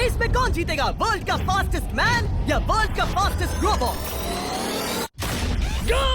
Race में कौन जीतेगा, वर्ल्ड का फास्टेस्ट मैन या वर्ल्ड का फास्टेस्ट रोबोट? गो!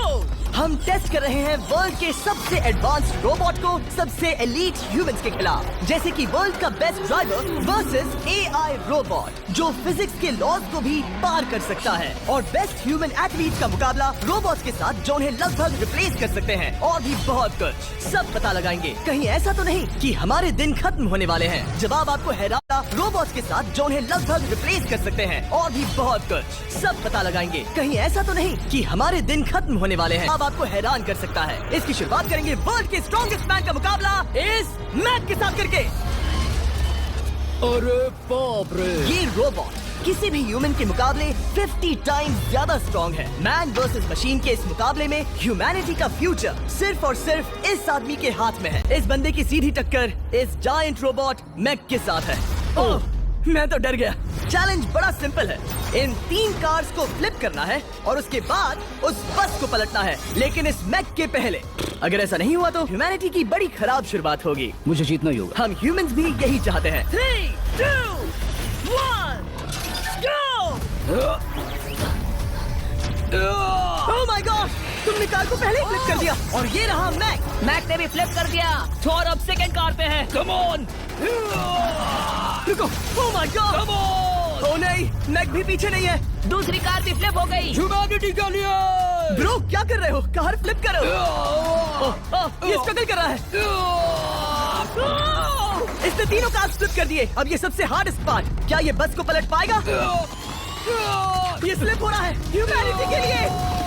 हम टेस्ट कर रहे हैं वर्ल्ड के सबसे एडवांस्ड रोबोट को सबसे एलीट ह्यूमंस के खिलाफ, जैसे कि वर्ल्ड का best driver versus AI robot जो फिजिक्स के लॉज को भी पार कर सकता है, और बेस्ट ह्यूमन एथलीट का मुकाबला रोबोट्स के साथ जो उन्हें लगभग रिप्लेस कर सकते हैं, और भी बहुत कुछ। सब पता लगाएंगे। कहीं ऐसा तो नहीं कि हमारे दिन खत्म होने वाले हैं। जवाब आपको हैरान, रोबोट्स के साथ जो उन्हें लगभग रिप्लेस कर सकते हैं, और भी बहुत कुछ। सब पता लगाएंगे। कहीं ऐसा तो नहीं कि हमारे दिन खत्म होने वाले हैं। अब आपको हैरान कर सकता है। इसकी शुरुआत करेंगे वर्ल्ड के स्ट्रॉन्गेस्ट मैन का मुकाबला इस मैक के साथ करके। अरे बाप रे! ये रोबोट किसी भी ह्यूमन के मुकाबले 50 टाइम्स ज्यादा स्ट्रॉन्ग है। मैन वर्सेस मशीन के इस मुकाबले में ह्यूमैनिटी का फ्यूचर सिर्फ और सिर्फ इस आदमी के हाथ में है। इस बंदे की सीधी टक्कर इस जायंट रोबोट मैक के साथ है। ओह, मैं तो डर गया। चैलेंज बड़ा सिंपल है। इन 3 कार्स को फ्लिप करना है और उसके बाद उस बस को पलटना है, लेकिन इस मैक के पहले। अगर ऐसा नहीं हुआ तो ह्यूमैनिटी की बड़ी खराब शुरुआत होगी। मुझे जीतना ही होगा। हम ह्यूमंस भी यही चाहते हैं। 3, 2, 1, go! Oh my God! तुमने कार को पहले ही फ्लिप कर दिया, और ये रहा मैक। मैक ने भी फ्लिप कर दिया। थॉर अब सेकंड कार पे है। Come on! रुको! Oh my God! Come on! Oh नहीं, मैक भी पीछे नहीं है। दूसरी कार भी फ्लिप हो गई। ह्यूमैनिटी के लिए! ब्रो, क्या कर रहे हो? कार फ्लिप करो। ये स्ट्रगल कर रहा है। इसने तीनों कार फ्लिप कर दिए। अब ये सबसे हार्डेस्ट पार्ट। क्या ये बस को पलट पाएगा? ये स्लिप हो रहा है ह्यूमैनिटी के लिए।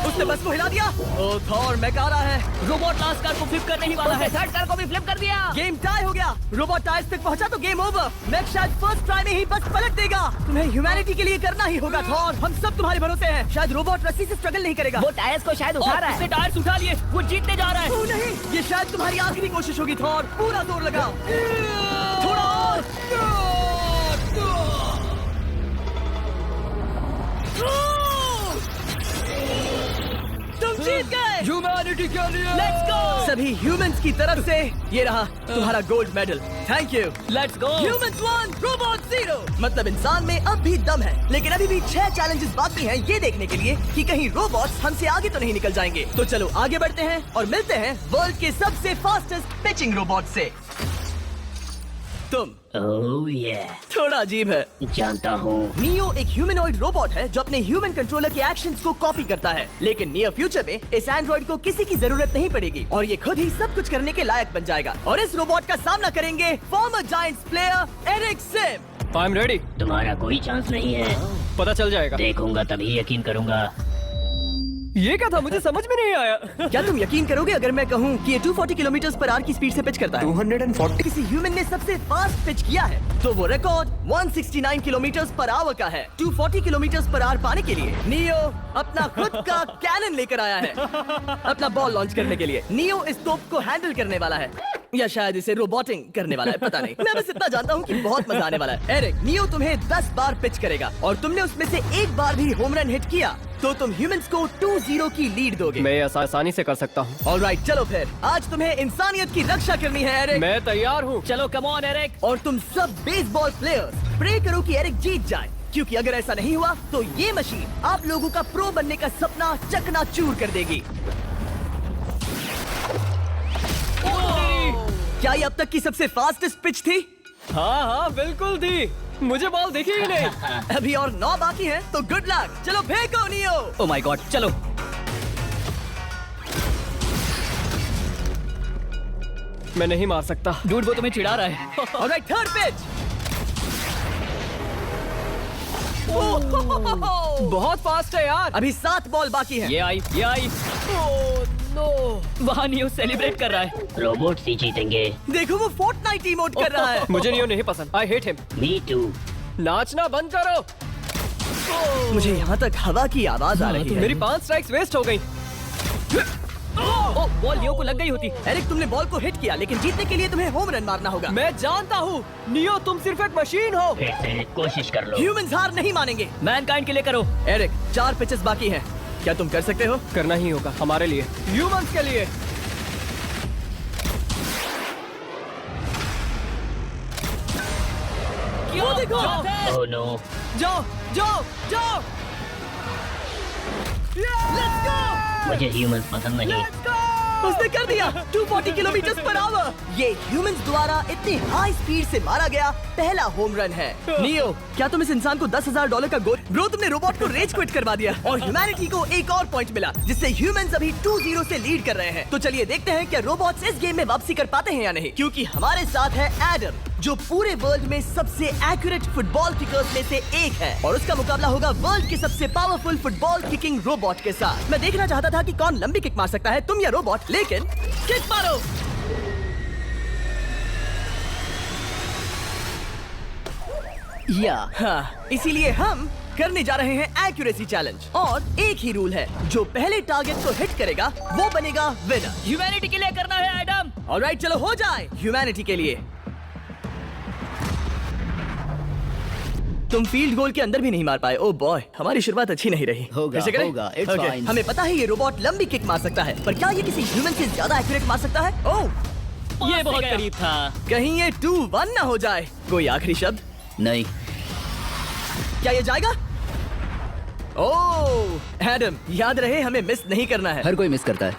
उसने बस को हिला दिया। ओ थॉर, मैक आ रहा है। रोबोट लास्ट कार को फ्लिप करने ही वाला है। थर्ड कार को भी फ्लिप कर दिया। गेम टाई हो गया। रोबोट टायर्स तक पहुंचा तो गेम ओवर। मैक शायद फर्स्ट ट्राई में ही बस पलट देगा। तुम्हें ह्यूमैनिटी के लिए करना ही होगा थॉर। हम सब तुम्हारे भरोसे हैं। शायद रोबोट रस्सी से स्ट्रगल नहीं करेगा। वो टायर्स को शायद उठा रहा है। उसने टायर्स उठा लिए। वो जीतने जा रहा है। ओ नहीं, ये शायद तुम्हारी आखिरी कोशिश होगी थॉर। पूरा जोर लगाओ। थोड़ा और। तुम जीत गए। ह्यूमैनिटी के लिए! Let's go! सभी ह्यूमंस की तरफ से ये रहा तुम्हारा gold medal. Thank you. Let's go. Humans 1, robot 0। मतलब इंसान में अब भी दम है, लेकिन अभी भी 6 चैलेंजेस बाकी हैं ये देखने के लिए कि कहीं रोबोट्स हमसे आगे तो नहीं निकल जाएंगे। तो चलो आगे बढ़ते हैं और मिलते हैं वर्ल्ड के सबसे फास्टेस्ट पिचिंग रोबोट से। तुम ओह ये थोड़ा अजीब है। जानता हूँ। नियो एक ह्यूमनॉइड रोबोट है जो अपने ह्यूमन कंट्रोलर के एक्शंस को कॉपी करता है, लेकिन नियर फ्यूचर में इस एंड्रॉइड को किसी की जरूरत नहीं पड़ेगी और ये खुद ही सब कुछ करने के लायक बन जाएगा। और इस रोबोट का सामना करेंगे former Giants player Eric Sim. I am ready. तुम्हारा कोई चांस नहीं है। पता चल जाएगा। देखूंगा तभी यकीन करूंगा। ये क्या था? मुझे समझ में नहीं आया। क्या तुम यकीन करोगे अगर मैं कहूँ कि ये 240 किलोमीटर पर आवर की स्पीड से पिच करता है? 240? किसी ह्यूमन ने सबसे फास्ट पिच किया है तो वो रिकॉर्ड 169 किलोमीटर पर आवर का है। 240 किलोमीटर पर आवर पाने के लिए नियो अपना खुद का कैनन लेकर आया है अपना बॉल लॉन्च करने के लिए। नियो इस तोप को हैंडल करने वाला है, या शायद इसे रोबोटिंग करने वाला है, पता नहीं। मैं बस इतना जानता हूँ कि बहुत मजा आने वाला है। एरिक, नियो तुम्हें 10 बार पिच करेगा और तुमने उसमें से एक बार भी होम रन हिट किया तो तुम ह्यूमंस को 2-0 की लीड दोगे। मैं आसानी से कर सकता हूँ। ऑलराइट, चलो फिर आज तुम्हें इंसानियत की रक्षा करनी है एरिक। मैं तैयार हूँ। चलो कम ऑन एरिक। और तुम सब बेसबॉल प्लेयर्स प्रे करो कि एरिक जीत जाए, क्योंकि अगर ऐसा नहीं हुआ तो ये मशीन आप लोगों का प्रो बनने का सपना चकनाचूर कर देगी। क्या ये अब तक की सबसे फास्टेस्ट पिच थी? हाँ हाँ बिल्कुल थी। मुझे बॉल दिखी ही नहीं। अभी और 9 बाकी हैं, तो गुड लक। चलो फेंको नियो। ओह माय गॉड, चलो। मैं नहीं मार सकता। डूड वो तुम्हें चिढ़ा रहा है। Alright, third pitch. बहुत फास्ट है यार। अभी 7 बॉल बाकी हैं। ये आई। वहाँ नियो सेलिब्रेट कर रहा है। रोबोट ही जीतेंगे। देखो वो फोर्टनाइट इमोट कर रहा है। मुझे नियो नहीं पसंद। I hate him. Me too. नाचना बंद करो। मुझे यहाँ तक हवा की आवाज आ रही है। मेरी 5 स्ट्राइक्स वेस्ट हो गई। बॉल नियो को लग गई होती। एरिक, तुमने बॉल को हिट किया, लेकिन जीतने के लिए तुम्हें होम रन मारना होगा। मैं जानता हूँ नियो, तुम सिर्फ एक मशीन हो। फिर से कोशिश कर लो। ह्यूमंस हार नहीं मानेंगे। मैनकाइंड के लिए करो। एरिक, 4 पिचेस बाकी हैं। क्या तुम कर सकते हो? करना ही होगा हमारे लिए, ह्यूमंस के लिए। क्यों देखो। Oh no. जाओ जाओ जाओ। Let's go. मुझे ह्यूमंस पसंद नहीं। उसने कर दिया 240 किलोमीटर पर आवर। ये ह्यूमंस द्वारा इतनी हाई स्पीड से मारा गया पहला होम रन है। नियो, क्या तुम इस इंसान को $10,000 का गोल? ब्रो, तुमने रोबोट को रेज क्विट करवा दिया और ह्यूमैनिटी को एक और पॉइंट मिला, जिससे ह्यूमंस अभी 2-0 से लीड कर रहे हैं। तो चलिए देखते हैं क्या रोबोट्स इस गेम में वापसी कर पाते हैं या नहीं, क्योंकि हमारे साथ है एडम, जो पूरे वर्ल्ड में सबसे एक्यूरेट फुटबॉल किकर्स में से एक है, और उसका मुकाबला होगा वर्ल्ड के सबसे पावरफुल फुटबॉल किकिंग रोबोट के साथ। मैं देखना चाहता था कि कौन लंबी किक मार सकता है, तुम या रोबोट, लेकिन किक मारो। हाँ, इसीलिए हम करने जा रहे हैं एक्यूरेसी चैलेंज, और एक ही रूल है, जो पहले टारगेट को हिट करेगा वो बनेगा विनर। ह्यूमैनिटी के लिए करना है एडम। ऑलराइट, चलो हो जाए ह्यूमैनिटी के लिए। तुम फील्ड गोल के अंदर भी नहीं मार पाए। ओ बॉय, हमारी शुरुआत अच्छी नहीं रही। होगा, फिर से करें? होगा, it's Okay, fine. हमें पता है ये रोबोट लंबी किक मार सकता है, पर क्या ये किसी ह्यूमन से ज्यादा एक्यूरेट मार सकता है? ओह, ये बहुत करीब था। कहीं ये 2-1 ना हो जाए। कोई आखिरी शब्द? नहीं। क्या ये जाएगा? ओह एडम, याद रहे हमें मिस नहीं करना है। हर कोई मिस करता है।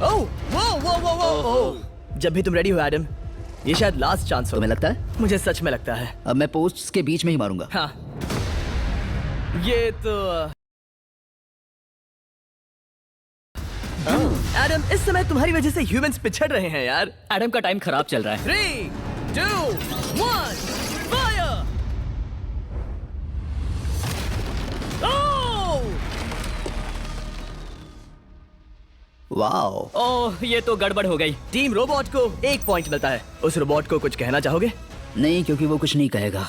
ओह वो जब भी तुम रेडी हो एडम, ये शायद लास्ट चांस हो। तुम्हें लगता है? मुझे सच में लगता है। अब मैं पोस्ट्स के बीच में ही मारूंगा। हाँ, ये तो एडम, इस समय तुम्हारी वजह से ह्यूमंस पिछड़ रहे हैं यार। एडम का टाइम खराब चल रहा है। 3, 2, 1, फायर! वाओ। ओह, ये तो गड़बड़ हो गई। टीम रोबोट को 1 पॉइंट मिलता है। उस रोबोट को कुछ कहना चाहोगे? नहीं, क्योंकि वो कुछ नहीं कहेगा।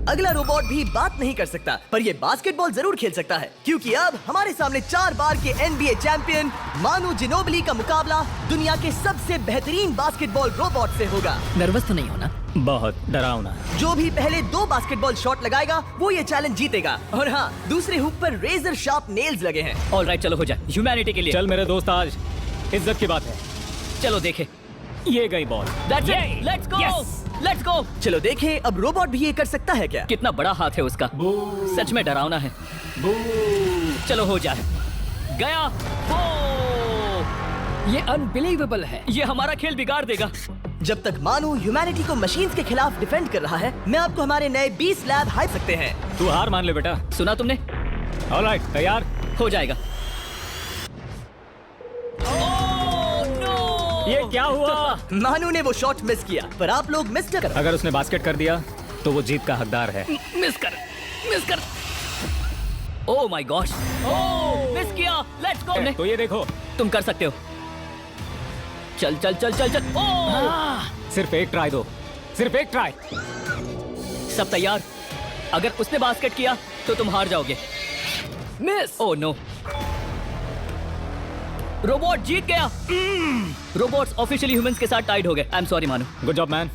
अगला रोबोट भी बात नहीं कर सकता, पर ये बास्केटबॉल जरूर खेल सकता है, क्योंकि अब हमारे सामने 4 बार के NBA चैंपियन मानु जिनोबली का मुकाबला दुनिया के सबसे बेहतरीन बास्केटबॉल रोबोट से होगा। नर्वस तो नहीं होना? बहुत डरावना। जो भी पहले 2 बास्केटबॉल शॉट लगाएगा वो ये चैलेंज जीतेगा। और हाँ, दूसरे हुक पर रेजर शार्प नेल्स लगे हैं। ऑलराइट, चलो हो जाए ह्यूमैनिटी के लिए। चल मेरे दोस्त, आज इज्जत की बात है। चलो देखे। ये गई ball. That's it. Let's go. Yes. Let's go. चलो देखें अब रोबोट भी ये कर सकता है क्या? कितना बड़ा हाथ है उसका। सच में डरावना है। चलो हो जाए। गया। ये अनबिलीवेबल है। ये हमारा खेल बिगाड़ देगा। जब तक मानु ह्यूमैनिटी को मशीन्स के खिलाफ डिफेंड कर रहा है, मैं आपको हमारे नए 20 लैब हाइप सकते हैं। तू हार मान ले बेटा। सुना तुमने? ऑलराइट, तैयार? हो जाएगा। ये क्या हुआ? मानु ने वो शॉट मिस किया, पर आप लोग मिस कर। अगर उसने बास्केट कर दिया तो वो जीत का हकदार है। मिस कर। Oh my gosh. Oh, miss किया। Let's go. तो ये देखो, तुम कर सकते हो। चल। ओह, सिर्फ एक ट्राई दो, सिर्फ एक ट्राई। सब तैयार? अगर उसने बास्केट किया तो तुम हार जाओगे। मिस। ओह नो, रोबोट जीत गया। रोबोट्स ऑफिशियली ह्यूमंस के साथ टाइड हो गए। आई एम सॉरी मानु। Good job man.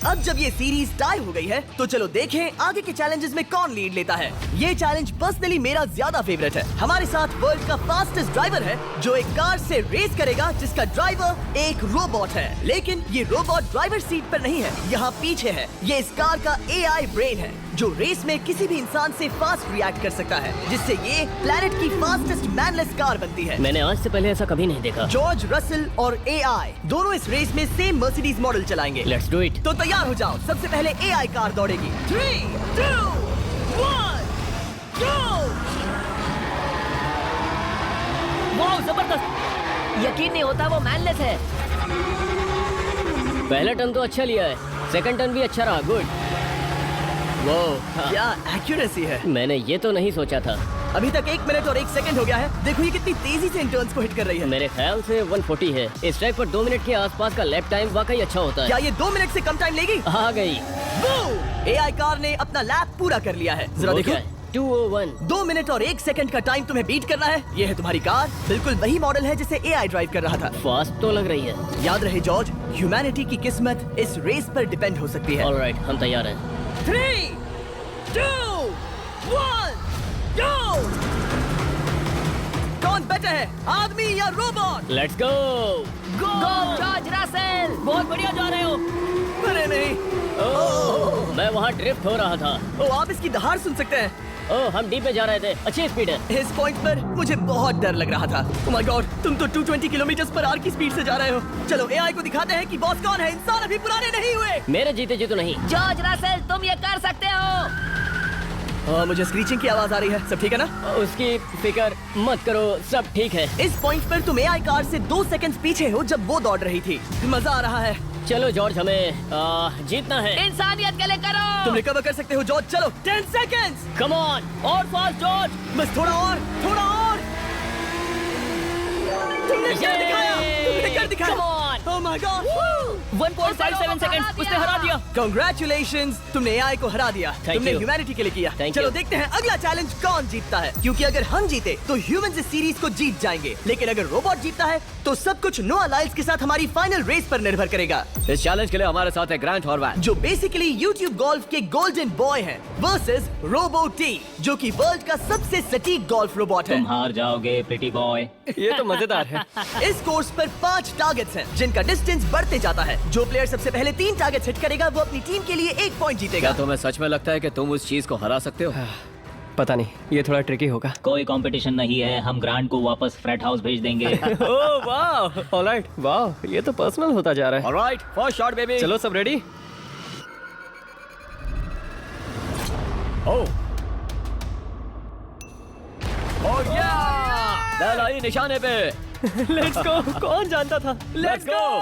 अब जब ये सीरीज टाई हो गई है, तो चलो देखें आगे के चैलेंजेस में कौन लीड लेता है। ये चैलेंज पर्सनली मेरा ज्यादा फेवरेट है। हमारे साथ वर्ल्ड का फास्टेस्ट ड्राइवर है, जो एक कार से रेस करेगा, जिसका ड्राइवर एक रोबोट है। लेकिन ये रोबोट ड्राइवर सीट पर नहीं है, यहाँ पीछे है। ये इस कार का AI ब्रेन है, जो रेस में किसी भी इंसान से फास्ट रिएक्ट कर सकता है, जिससे ये प्लेनेट की फास्टेस्ट मैनलेस कार बनती है। मैंने आज से पहले ऐसा कभी नहीं देखा। जॉर्ज रसल और AI दोनों इस रेस में सेम मर्सिडीज मॉडल चलाएंगे। Let's do it. तो तैयार हो जाओ, सबसे पहले AI कार दौड़ेगी। 3, 2, 1, go! वाओ, जबरदस्त। यकीन नहीं होता वो मैनलेस है। पहला टर्न तो अच्छा लिया है, सेकंड टर्न भी अच्छा रहा। गुड। वो क्या एक्यूरेसी है। मैंने ये तो नहीं सोचा था। अभी तक 1 मिनट और 1 सेकंड हो गया है। देखो ये कितनी तेजी से इन टर्न्स को हिट कर रही है। मेरे ख्याल से 140 है। इस ट्रैक पर 2 मिनट के आसपास का लैप टाइम वाकई अच्छा होता है। क्या ये 2 मिनट से कम टाइम लेगी? आ गई। AI कार ने अपना लैप पूरा कर लिया है। जरा वो देखो, क्या है? 201। 2 मिनट और 1 सेकंड का टाइम तुम्हें बीट करना है। ये है तुम्हारी कार, बिल्कुल वही मॉडल है जिसे AI ड्राइव कर रहा था। फास्ट तो लग रही है। याद रहे जॉर्ज, ह्यूमैनिटी की किस्मत इस रेस पर डिपेंड हो सकती है। ऑलराइट, हम तैयार हैं। 3, 2, 1, go! कौन बेटर है, आदमी या robot? Let's go go George Russell. बहुत बढ़िया जा रहे हो। अरे नहीं, मैं वहाँ ड्रिफ्ट हो रहा था। ओ आप इसकी दहाड़ सुन सकते हैं। हम डी पे जा रहे थे, अच्छी स्पीड है। इस पॉइंट पर मुझे बहुत डर लग रहा था। ओह माय गॉड, तुम तो 220 किलोमीटर पर आवर की स्पीड से जा रहे हो। चलो एआई को दिखाते हैं कि बॉस कौन है। इंसान अभी पुराने नहीं हुए। मेरे जीते जी तो नहीं। जॉर्ज रसेल, तुम ये कर सकते हो। मुझे स्क्रीचिंग की आवाज आ रही है। सब ठीक है ना? उसकी फिक्र मत करो, सब ठीक है। इस पॉइंट पर तुम एआई कार से 2 सेकंड पीछे हो जब वो दौड़ रही थी। मजा आ रहा है। चलो जॉर्ज, हमें जीतना है। इंसानियत के लिए करो। तुम रिकवर कर सकते हो जॉर्ज। चलो 10 सेकंड्स। कम ऑन, और फास्ट जॉर्ज। बस थोड़ा और, थोड़ा और। तुमने कर दिखाया, तुमने कर दिखाया। Come on. Oh my God. 1.57 second, उसने हरा दिया। Congratulations, तुमने एआई को हरा दिया। Thank तुमने you. ह्यूमैनिटी के लिए किया। Thank चलो you. देखते हैं अगला चैलेंज कौन जीतता है, क्योंकि अगर हम जीते तो ह्यूमंस इस सीरीज को जीत जाएंगे, लेकिन अगर रोबोट जीतता है तो सब कुछ नोआ लाइल्स के साथ हमारी फाइनल रेस पर निर्भर करेगा। इस चैलेंज के लिए हमारे साथ है ग्रांट हॉर्वैट, जो बेसिकली यूट्यूब गोल्फ के गोल्डन बॉय हैं, वर्सेस रोबो टी, जो कि वर्ल्ड का सबसे सटीक गोल्फ रोबोट है। तुम हार जाओगे प्रिटी बॉय। ये तो मजेदार है। इस कोर्स पर 5 टारगेट्स हैं, जिनका डिस्टेंस बढ़ते जाता है। जो प्लेयर सबसे पहले 3 टारगेट्स हिट करेगा वो अपनी टीम के लिए 1 पॉइंट जीतेगा। क्या तुम्हें सच में लगता है कि तुम उस चीज को हरा सकते हो? पता नहीं, ये थोड़ा ट्रिकी होगा। कोई कंपटीशन नहीं है, हम ग्रांट को वापस फ्रेट हाउस भेज देंगे। ओह वाह, ऑलराइट, वाह, ये तो पर्सनल होता जा रहा है। Alright, first shot baby. चलो सब रेडी? ओह या दलाई निशाने पे। Let's go. कौन जानता था? Let's go.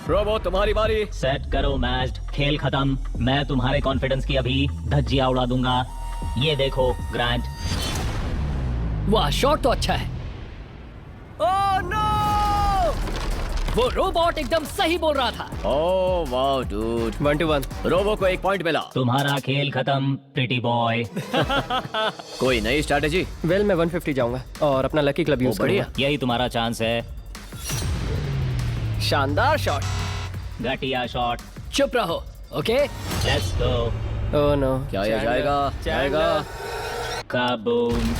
रोबो, तुम्हारी बारी। सेट करो मैच, खेल खत्म। मैं तुम्हारे कॉन्फिडेंस की अभी धज्जियां उड़ा दूंगा। ये देखो ग्रांट। वाह, शॉट तो अच्छा है। Oh no! वो रोबोट एकदम सही बोल रहा था। ओह वाह डूड, 1 to 1। रोबो को 1 पॉइंट मिला। तुम्हारा खेल खत्म प्रिटी बॉय। कोई नई स्ट्रैटेजी? वेल, मैं 150 जाऊंगा और अपना लकी क्लब यूज बढ़िया। करूंगा। यही तुम्हारा चांस है। शानदार शॉट। घटिया शॉट। चुप रहो, okay? Let's go. Oh no. क्या ये जाएगा? जाएगा। काबूम।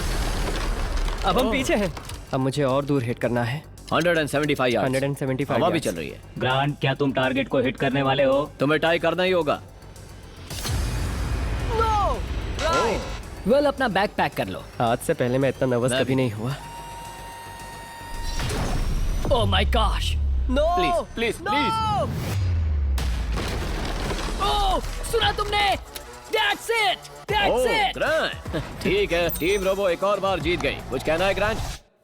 अब हम पीछे हैं। अब मुझे और दूर हिट करना है। 175 यार्ड्स। 175 हवा भी yards। चल रही है। ग्रांट, क्या तुम टारगेट को हिट करने वाले हो? तुम्हें टाई करना ही होगा। वेल, अपना बैग पैक कर लो। आज से पहले मैं इतना नर्वस मैं कभी भी। नहीं हुआ। Oh my gosh. No! Please, please, No! Oh, सुना तुमने? That's it! That's oh it! Grant, ठीक है, टीम रोबो एक और बार जीत गई। कुछ कहना है ग्रांट?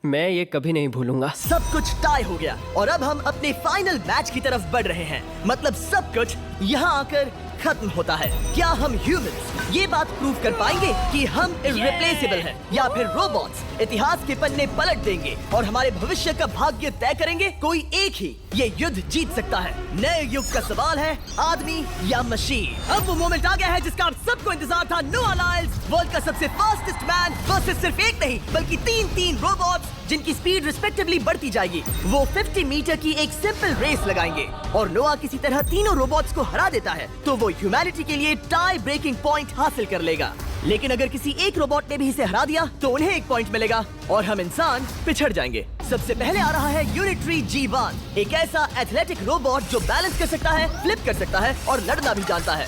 मैं ये कभी नहीं भूलूंगा। सब कुछ टाई हो गया और अब हम अपने फाइनल मैच की तरफ बढ़ रहे हैं। मतलब सब कुछ यहाँ आकर खत्म होता है। क्या हम ह्यूमंस ये बात प्रूव कर पाएंगे कि हम इररिप्लेसेबल हैं, या फिर रोबोट्स इतिहास के पन्ने पलट देंगे और हमारे भविष्य का भाग्य तय करेंगे? कोई एक ही ये युद्ध जीत सकता है। नए युग का सवाल है, आदमी या मशीन। अब वो मोमेंट आ गया है जिसका आप सबको इंतजार था। नोआ लाइल्स, वर्ल्ड का सबसे फास्टेस्ट मैन वर्सेस सिर्फ एक नहीं बल्कि 3 रोबोट्स जिनकी स्पीड रिस्पेक्टिवली बढ़ती जाएगी। वो 50 मीटर की एक सिंपल रेस लगाएंगे और नोआ किसी तरह तीनों रोबोट्स को हरा देता है तो वो ह्यूमैनिटी के लिए टाई ब्रेकिंग पॉइंट हासिल कर लेगा। लेकिन अगर किसी एक रोबोट ने भी इसे हरा दिया तो उन्हें 1 पॉइंट मिलेगा और हम इंसान पिछड़ जाएंगे। सबसे पहले आ रहा है यूनिट्री G1, एक ऐसा एथलेटिक रोबोट जो बैलेंस कर सकता है, फ्लिप कर सकता है और लड़ना भी जानता है।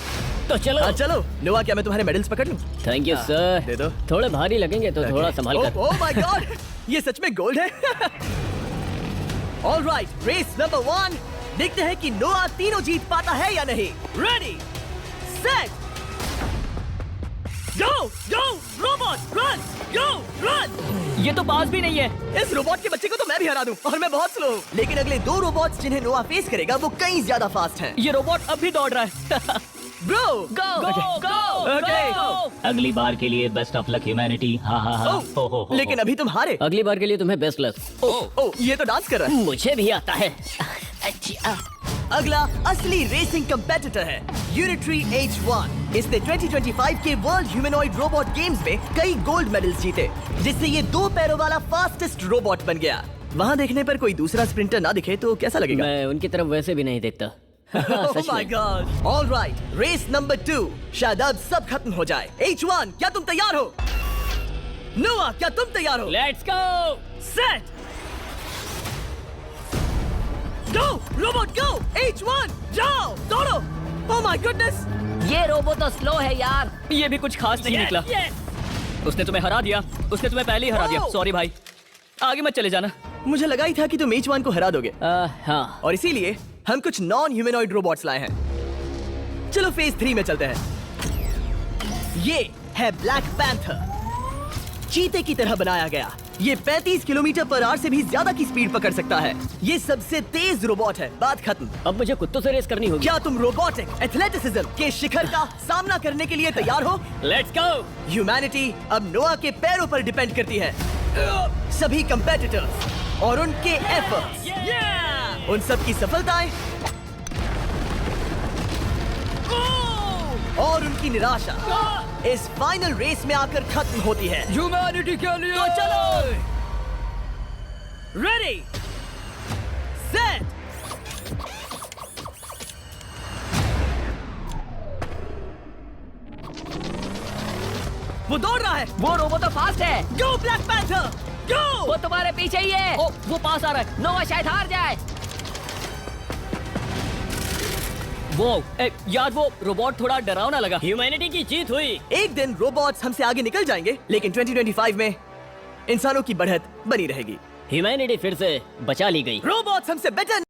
तो चलो। हाँ चलो। नोआ, क्या मैं तुम्हारे मेडल्स पकड़ लूं? Thank you sir. दे दो। थोड़े भारी लगेंगे तो थोड़ा संभाल कर। ओह माय गॉड, ये सच में गोल्ड है। All right, race number 1। देखते हैं कि नोआ तीनों जीत पाता है या नहीं। रेडी, सेट, गो गो रोबोट, रन गो रन। ये तो बाज भी नहीं है। इस रोबोट के बच्चे को तो मैं भी हरा दूं और मैं बहुत स्लो हूं। लेकिन अगले 2 रोबोट्स जिन्हें नोआ फेस करेगा वो कहीं ज्यादा फास्ट हैं। ये रोबोट अब भी दौड़ रहा है। ब्रो गो गो Okay. अगली बार के लिए बेस्ट ऑफ लक ह्यूमैनिटी। हाँ हाँ हाँ। हो। लेकिन अभी तुम हारे। अगली बार के लिए तुम्हें बेस्ट लक। ओह, ये तो डांस कर रहा है। मुझे भी आता है। अगला असली रेसिंग कंपेटिटर है यूनिट्री H1। इसने 2025 के वर्ल्ड ह्यूमनॉइड रोबोट गेम्स में कई गोल्ड मेडल्स जीते, जिससे ये 2 पैरों वाला फास्टेस्ट रोबोट बन गया। वहाँ देखने पर कोई दूसरा स्प्रिंटर ना दिखे तो कैसा लगेगा? मैं उनकी तरफ वैसे भी नहीं देखता। Oh my God! All right, race number 2। शायद अब सब खत्म हो जाए। H1, क्या तुम तैयार हो? नोआ, क्या तुम तैयार हो? Let's go. Set go robot go. H1 जाओ दौड़ो। ओह माय गुडनेस, ये रोबो तो स्लो है यार। ये भी कुछ खास नहीं निकला। उसने तुम्हें हरा दिया, उसने तुम्हें पहले ही हरा दिया। Oh! सॉरी भाई, आगे मत चले जाना। मुझे लगा ही था कि तुम H1 को हरा दोगे हाँ। और इसीलिए हम कुछ नॉन ह्यूमनॉइड रोबोट्स लाए हैं। चलो फेज 3 में चलते हैं। ये है ब्लैक पैंथर, चीते की तरह बनाया गया। ये 35 किलोमीटर पर आवर से भी ज्यादा की स्पीड पकड़ सकता है। ये सबसे तेज रोबोट है। बात खत्म। अब मुझे कुत्तों से रेस करनी होगी। क्या तुम रोबोटिक एथलेटिसिज्म के शिखर का सामना करने के लिए तैयार हो? Let's go. ह्यूमैनिटी अब नोआ के पैरों पर डिपेंड करती है। सभी कंपेटिटर्स और उनके एफर्ट्स, उन सब की सफलताएं और उनकी निराशा इस फाइनल रेस में आकर खत्म होती है। ह्यूमैनिटी के लिए तो चलो, रेडी सेट वो दौड़ रहा है। वो रोबो तो फास्ट है। गो ब्लैक पैंथर गो। वो तुम्हारे पीछे ही है। ओ, वो पास आ रहा है। नोआ शायद हार जाए। वो यार, वो रोबोट थोड़ा डरावना लगा। ह्यूमैनिटी की जीत हुई। एक दिन रोबोट्स हमसे आगे निकल जाएंगे, लेकिन 2025 में इंसानों की बढ़त बनी रहेगी। ह्यूमैनिटी फिर से बचा ली गई। रोबोट्स हमसे बेटर